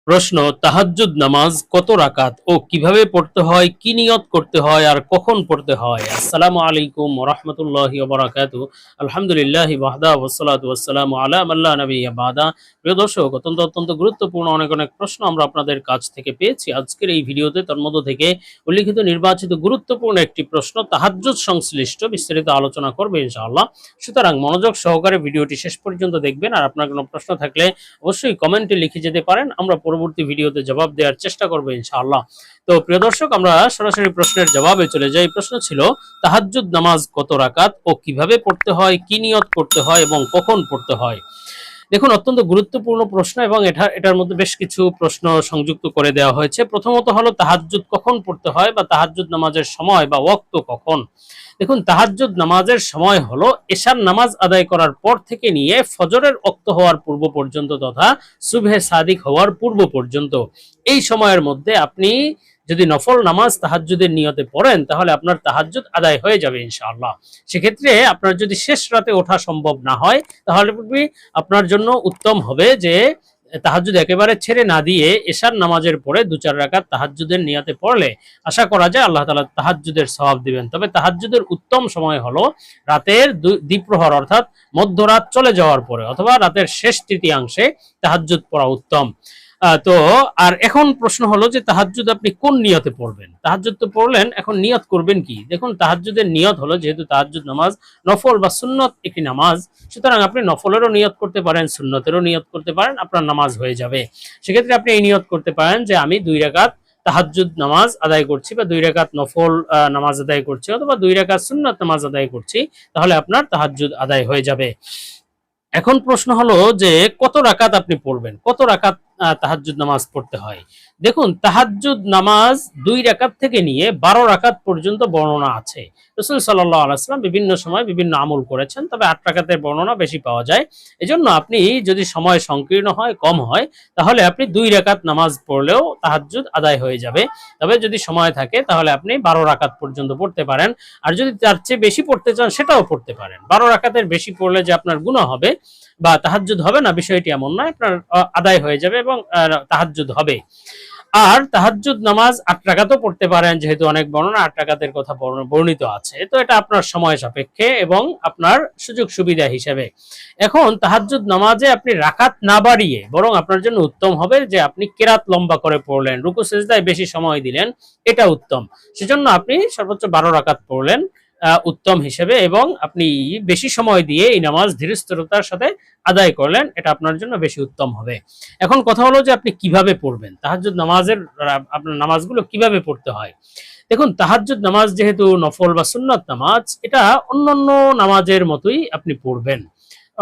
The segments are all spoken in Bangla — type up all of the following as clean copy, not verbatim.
প্রশ্ন, তাহাজ্জুদ নামাজ কত রাকাত ও কিভাবে পড়তে হয়, কি নিয়ত করতে হয় আর কখন পড়তে হয়? আসসালামু আলাইকুম ওয়া রাহমাতুল্লাহি ওয়া বারাকাতুহু। আলহামদুলিল্লাহি ওয়াহদা ওয়াসসালাতু ওয়াসসালামু আলা মান লা নাবিয়্যা বা'দা। প্রিয় দর্শক, অত্যন্ত গুরুত্বপূর্ণ অনেক প্রশ্ন আমরা আপনাদের কাছ থেকে পেয়েছি আজকের এই ভিডিওতে। তার মধ্য থেকে উল্লিখিত নির্বাচিত গুরুত্বপূর্ণ একটি প্রশ্ন তাহাজ্জুদ সংশ্লিষ্ট বিস্তারিত আলোচনা করবে ইনশাআল্লাহ। সুতরাং মনোযোগ সহকারে ভিডিওটি শেষ পর্যন্ত দেখবেন। আর আপনার কোনো প্রশ্ন থাকলে অবশ্যই কমেন্টে লিখে যেতে পারেন, আমরা পরবর্তী ভিডিওতে জবাব দেওয়ার চেষ্টা করব ইনশাআল্লাহ। তো প্রিয় দর্শক, আমরা সরাসরি প্রশ্নের জবাবে চলে যাই। প্রশ্ন ছিল, তাহাজ্জুদ নামাজ কত রাকাত ও কিভাবে পড়তে হয়, কি নিয়ত করতে হয় এবং কখন পড়তে হয়? দেখুন, অত্যন্ত গুরুত্বপূর্ণ প্রশ্ন এবং এটার মধ্যে বেশ কিছু প্রশ্ন সংযুক্ত করে দেওয়া হয়েছে। প্রথমত হলো তাহাজ্জুদ কখন পড়তে হয় বা তাহাজ্জুদ নামাজের সময় বা ওয়াক্ত কখন। দেখুন, তাহাজ্জুদ নামাজের সময় হলো এশার নামাজ আদায় করার পর থেকে নিয়ে ফজরের ওয়াক্ত হওয়ার পূর্ব পর্যন্ত তথা সুবহে সাদিক হওয়ার পূর্ব পর্যন্ত। এই সময়ের মধ্যে আপনি যদি নফল নামাজ তাহাজ্জুদের নিয়তে পড়েন তাহলে আপনার তাহাজ্জুদ আদায় হয়ে যাবে ইনশাআল্লাহ। সেক্ষেত্রে আপনার যদি শেষ রাতে ওঠা সম্ভব না হয় তাহলে আপনার জন্য উত্তম হবে যে তাহাজ্জুদ একেবারে ছেড়ে না দিয়ে এশার নামাজের পরে ২-৪ রাকাত তাহাজ্জুদের নিয়তে পড়লে আশা করা যায় আল্লাহ তাআলা তাহাজ্জুদের সওয়াব দিবেন। তবে তাহাজ্জুদের উত্তম সময় হলো রাতের দ্বিপ্রহর অর্থাৎ মধ্যরাত চলে যাওয়ার পরে অথবা রাতের শেষ তৃতীয়াংশে তাহাজ্জুদ পড়া উত্তম। তো আর এখন প্রশ্ন হলো যে তাহাজ্জুদ আপনি কোন নিয়তে পড়বেন? তাহাজ্জুদ তো পড়লেন, এখন নিয়ত করবেন কি? দেখুন, তাহাজ্জুদের নিয়ত হলো, যেহেতু তাহাজ্জুদ নামাজ নফল বা সুন্নত একটি নামাজ, সুতরাং আপনি নফলেরও নিয়ত করতে পারেন, সুন্নতেরও নিয়ত করতে পারেন, আপনার নামাজ হয়ে যাবে। সেক্ষেত্রে আপনি এই নিয়ত করতে পারেন যে আমি ২ রাকাত তাহাজ্জুদ নামাজ আদায় করছি বা ২ রাকাত নফল নামাজ আদায় করছি অথবা ২ রাকাত সুন্নত নামাজ আদায় করছি, তাহলে আপনার তাহাজ্জুদ আদায় হয়ে যাবে। এখন প্রশ্ন হলো যে কত রাকাত আপনি পড়বেন, কত রাকাত তাহাজ্জুদ নামাজ পড়তে হয়। দেখুন, তাহাজ্জুদ নামাজ ২ রাকাত থেকে নিয়ে ১২ রাকাত পর্যন্ত বর্ণনা আছে। রাসূল সাল্লাল্লাহু আলাইহি ওয়াসাল্লাম বিভিন্ন সময় বিভিন্ন আমল করেছেন, তবে ৮ রাকাতের বর্ণনা বেশি পাওয়া যায়। এজন্য আপনি যদি সময় সংকীর্ণ হয়, কম হয়, তাহলে আপনি ২ রাকাত নামাজ পড়লেও তাহাজ্জুদ আদায় হয়ে যাবে। তবে যদি সময় থাকে তাহলে আপনি ১২ রাকাত পর্যন্ত পড়তে পারেন। আর যদি তার চেয়ে বেশি পড়তে চান সেটাও পড়তে পারেন। ১২ রাকাতের বেশি পড়লে যে আপনার গুনাহ হবে বা তাহাজ্জুদ হবে না, বিষয়টি এমন নয়। আপনার আদায় হয়ে যাবে এবং তাহাজ্জুদ হবে। আর তাহাজ্জুদ নামাজ ৮ রাকাতও পড়তে পারেন, যেহেতু অনেক বর্ণনা ৮ রাকাতের কথা বর্ণিত আছে। তো এটা আপনার সময় সাপেক্ষে এবং আপনার সুযোগ সুবিধা হিসেবে। এখন তাহাজ্জুদ নামাজে আপনি রাকাত না বাড়িয়ে বরং আপনার জন্য উত্তম হবে যে আপনি কেরাত লম্বা করে পড়লেন, রুকু সিজদায় বেশি সময় দিলেন, এটা উত্তম। সেজন্য আপনি সর্বোচ্চ ১২ রাকাত পড়লেন উত্তম হিসেবে, এবং আপনি বেশি সময় দিয়ে এই নামাজ ধীরস্থিরতার সাথে আদায় করলেন, এটা আপনার জন্য বেশি উত্তম হবে। এখন কথা হলো যে আপনি কিভাবে পড়বেন, তাহাজ্জুদ নামাজের আপনার নামাজগুলো কিভাবে পড়তে হয়। দেখুন, তাহাজ্জুদ নামাজ যেহেতু নফল বা সুন্নত নামাজ, এটা অন্যান্য নামাজের মতোই আপনি পড়বেন,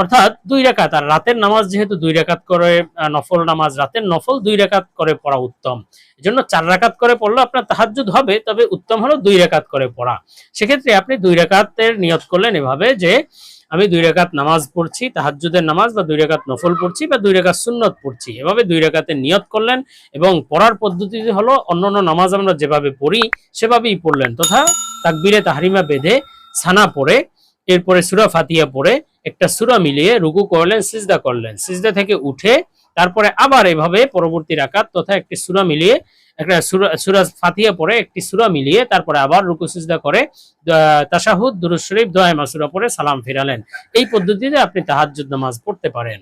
অর্থাৎ ২ রাকাত। আর রাতের নামাজ যেহেতু ২ রাকাত করে, নফল নামাজ রাতের নফল ২ রাকাত করে পড়া উত্তম। এজন্য ৪ রাকাত করে পড়লে আপনার তাহাজ্জুদ হবে, তবে উত্তম হলো ২ রাকাত করে পড়া। সেক্ষেত্রে আপনি ২ রাকাতের নিয়ত করলেন এভাবে যে আমি ২ রাকাত নামাজ পড়ছি, তাহাজ্জুদের নামাজ, বা ২ রাকাত নফল পড়ছি, বা ২ রাকাত সুন্নত পড়ছি, এভাবে ২ রাকাতের নিয়ত করলেন এবং পড়ার পদ্ধতি হলো অন্যান্য নামাজ আমরা যেভাবে পড়ি সেভাবেই পড়লেন, তথা তাকবীরে তাহরিমা বেঁধে সানা পড়ে, এরপরে সূরা ফাতিহা পড়ে একটা সূরা মিলিয়ে রুকু করলেন, সিজদা করলেন, সিজদা থেকে উঠে তারপরে আবার এভাবে পরবর্তী রাকাত তথা একটি সূরা মিলিয়ে একটা সূরা ফাতিহা পড়ে একটি সূরা মিলিয়ে তারপরে আবার রুকু সিজদা করে তাশাহুদ, দুরূদ শরীফ, দোয়া মাসুরা পড়ে সালাম ফিরালেন। এই পদ্ধতিতে আপনি তাহাজ্জুদ নামাজ পড়তে পারেন।